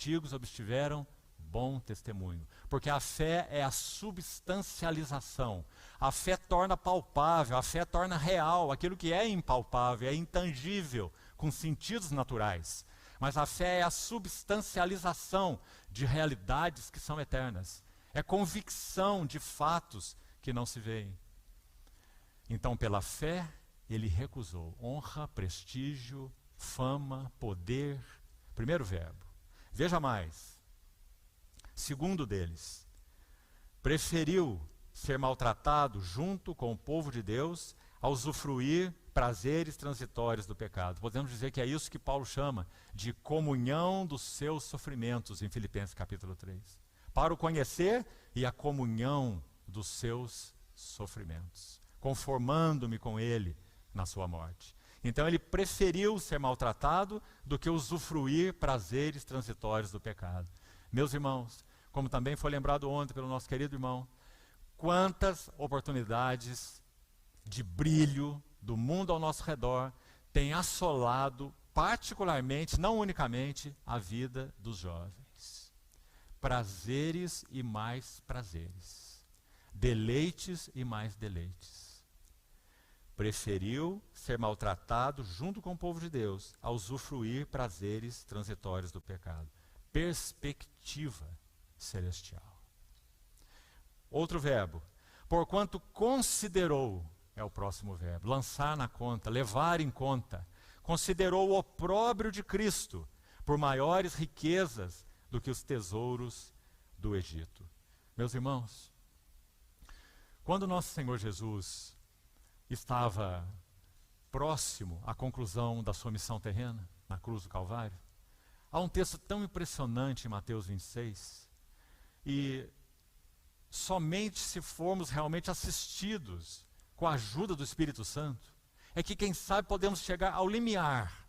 antigos obtiveram bom testemunho. Porque a fé é a substancialização. A fé torna palpável, a fé torna real aquilo que é impalpável, é intangível, com sentidos naturais. Mas a fé é a substancialização de realidades que são eternas. É convicção de fatos que não se veem. Então, pela fé, ele recusou honra, prestígio, fama, poder. Primeiro verbo. Veja mais. Segundo deles, preferiu ser maltratado junto com o povo de Deus a usufruir prazeres transitórios do pecado. Podemos dizer que é isso que Paulo chama de comunhão dos seus sofrimentos em Filipenses capítulo 3. Para o conhecer e a comunhão dos seus sofrimentos, conformando-me com ele na sua morte. Então ele preferiu ser maltratado do que usufruir prazeres transitórios do pecado. Meus irmãos, como também foi lembrado ontem pelo nosso querido irmão, quantas oportunidades de brilho do mundo ao nosso redor têm assolado particularmente, não unicamente, a vida dos jovens. Prazeres e mais prazeres. Deleites e mais deleites. Preferiu ser maltratado junto com o povo de Deus a usufruir prazeres transitórios do pecado. Perspectiva celestial. Outro verbo. Porquanto considerou, é o próximo verbo, lançar na conta, levar em conta. Considerou o opróbrio de Cristo por maiores riquezas do que os tesouros do Egito. Meus irmãos, quando nosso Senhor Jesus estava próximo à conclusão da sua missão terrena, na cruz do Calvário, há um texto tão impressionante em Mateus 26, e somente se formos realmente assistidos com a ajuda do Espírito Santo, é que quem sabe podemos chegar ao limiar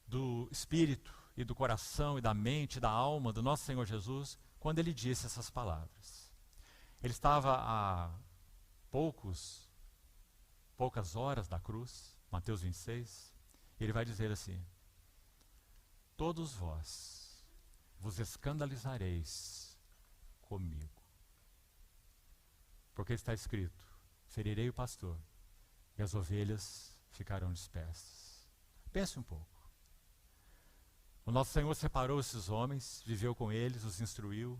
do espírito e do coração e da mente, da alma do nosso Senhor Jesus, quando ele disse essas palavras. Ele estava a poucas horas da cruz, Mateus 26, e ele vai dizer assim: todos vós vos escandalizareis comigo, porque está escrito: ferirei o pastor e as ovelhas ficarão dispersas. Pense um pouco. O nosso Senhor separou esses homens, viveu com eles, os instruiu,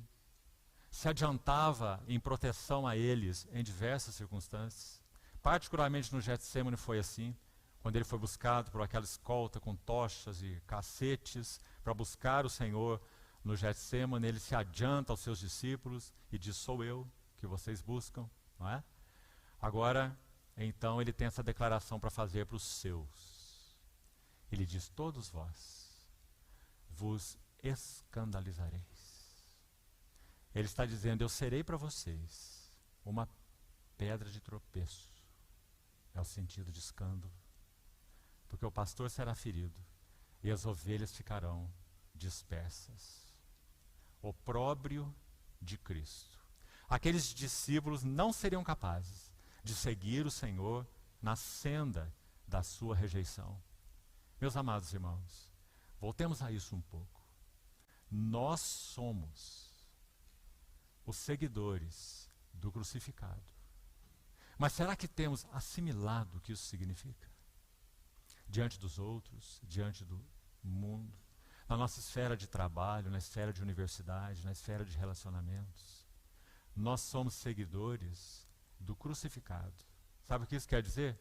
se adiantava em proteção a eles em diversas circunstâncias. Particularmente no Getsêmani foi assim, quando ele foi buscado por aquela escolta com tochas e cacetes para buscar o Senhor no Getsêmani, ele se adianta aos seus discípulos e diz: sou eu que vocês buscam, não é? Agora, então, ele tem essa declaração para fazer para os seus. Ele diz: todos vós vos escandalizareis. Ele está dizendo: eu serei para vocês uma pedra de tropeço. É o sentido de escândalo. Porque o pastor será ferido e as ovelhas ficarão dispersas. Opróbrio de Cristo. Aqueles discípulos não seriam capazes de seguir o Senhor na senda da sua rejeição. Meus amados irmãos, voltemos a isso um pouco. Nós somos os seguidores do crucificado. Mas será que temos assimilado o que isso significa? Diante dos outros, diante do mundo, na nossa esfera de trabalho, na esfera de universidade, na esfera de relacionamentos. Nós somos seguidores do crucificado. Sabe o que isso quer dizer?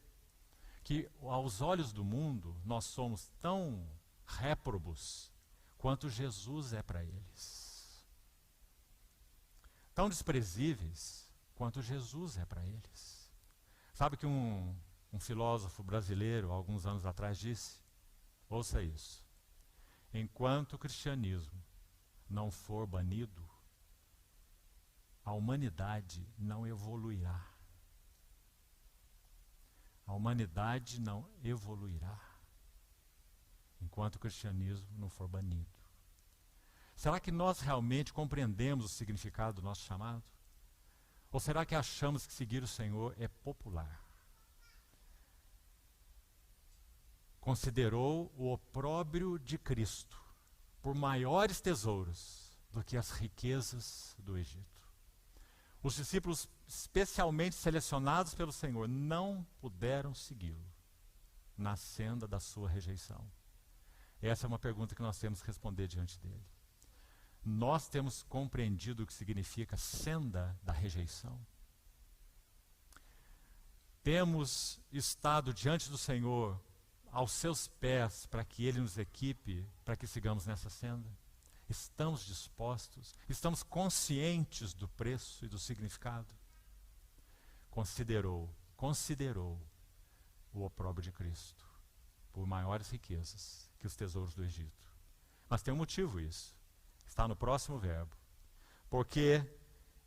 Que aos olhos do mundo, nós somos tão réprobos quanto Jesus é para eles. Tão desprezíveis quanto Jesus é para eles. Sabe que um filósofo brasileiro, alguns anos atrás, disse? Ouça isso. Enquanto o cristianismo não for banido, a humanidade não evoluirá. A humanidade não evoluirá enquanto o cristianismo não for banido. Será que nós realmente compreendemos o significado do nosso chamado? Ou será que achamos que seguir o Senhor é popular? Considerou o opróbrio de Cristo por maiores tesouros do que as riquezas do Egito. Os discípulos, especialmente selecionados pelo Senhor, não puderam segui-lo na senda da sua rejeição. Essa é uma pergunta que nós temos que responder diante dele. Nós temos compreendido o que significa senda da rejeição? Temos estado diante do Senhor, aos seus pés, para que Ele nos equipe, para que sigamos nessa senda? Estamos dispostos? Estamos conscientes do preço e do significado? Considerou o opróbrio de Cristo por maiores riquezas que os tesouros do Egito. Mas tem um motivo isso. Está no próximo verbo. Porque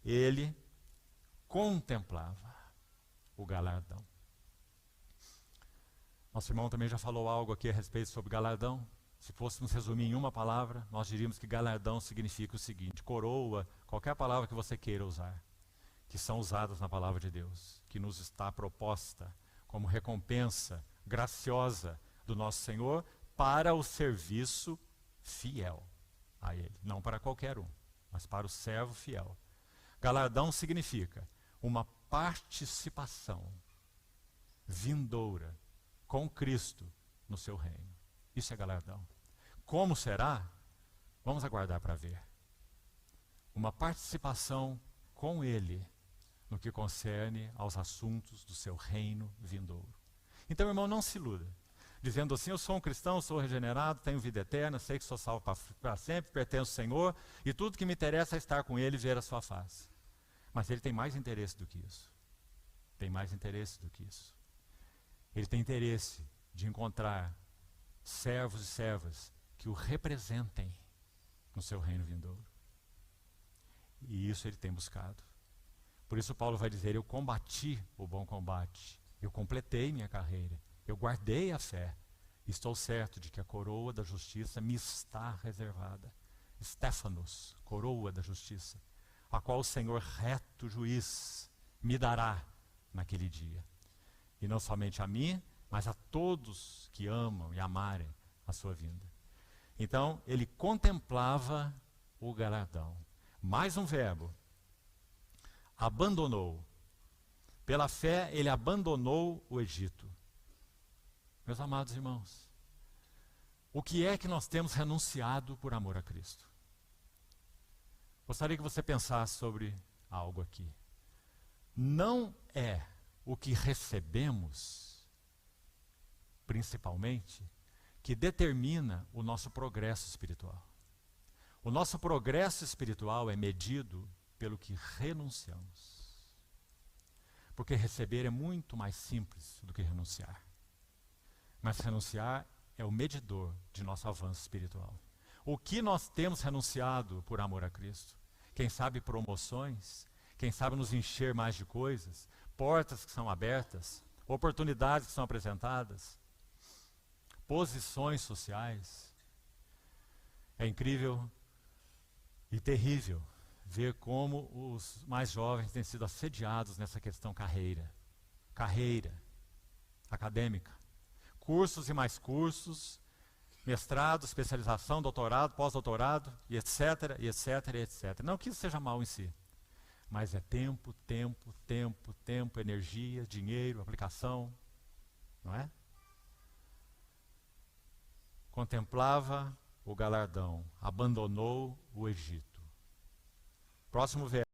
ele contemplava o galardão. Nosso irmão também já falou algo aqui a respeito sobre galardão. Se fôssemos resumir em uma palavra, nós diríamos que galardão significa o seguinte: coroa, qualquer palavra que você queira usar, que são usadas na palavra de Deus, que nos está proposta como recompensa graciosa do nosso Senhor para o serviço fiel a Ele. Não para qualquer um, mas para o servo fiel. Galardão significa uma participação vindoura com Cristo no seu reino. Isso é galardão. Como será? Vamos aguardar para ver. Uma participação com Ele no que concerne aos assuntos do seu reino vindouro. Então, irmão, não se iluda, dizendo assim: eu sou um cristão, sou regenerado, tenho vida eterna, sei que sou salvo para sempre, pertenço ao Senhor, e tudo que me interessa é estar com Ele e ver a sua face. Mas Ele tem mais interesse do que isso. Tem mais interesse do que isso. Ele tem interesse de encontrar servos e servas que o representem no seu reino vindouro. E isso Ele tem buscado. Por isso Paulo vai dizer: eu combati o bom combate, eu completei minha carreira, eu guardei a fé, estou certo de que a coroa da justiça me está reservada. Stéphanos, coroa da justiça, a qual o Senhor reto juiz me dará naquele dia. E não somente a mim, mas a todos que amam e amarem a sua vinda. Então, ele contemplava o galardão. Mais um verbo. Abandonou. Pela fé, ele abandonou o Egito. Meus amados irmãos, o que é que nós temos renunciado por amor a Cristo? Gostaria que você pensasse sobre algo aqui. Não é o que recebemos, principalmente, que determina o nosso progresso espiritual. O nosso progresso espiritual é medido pelo que renunciamos. Porque receber é muito mais simples do que renunciar. Mas renunciar é o medidor de nosso avanço espiritual. O que nós temos renunciado por amor a Cristo? Quem sabe promoções, quem sabe nos encher mais de coisas, portas que são abertas, oportunidades que são apresentadas, posições sociais. É incrível e terrível ver como os mais jovens têm sido assediados nessa questão carreira acadêmica. Cursos e mais cursos, mestrado, especialização, doutorado, pós-doutorado, e etc, e etc, e etc. Não que isso seja mal em si, mas é tempo, energia, dinheiro, aplicação, não é? Contemplava o galardão, abandonou o Egito. Próximo verso.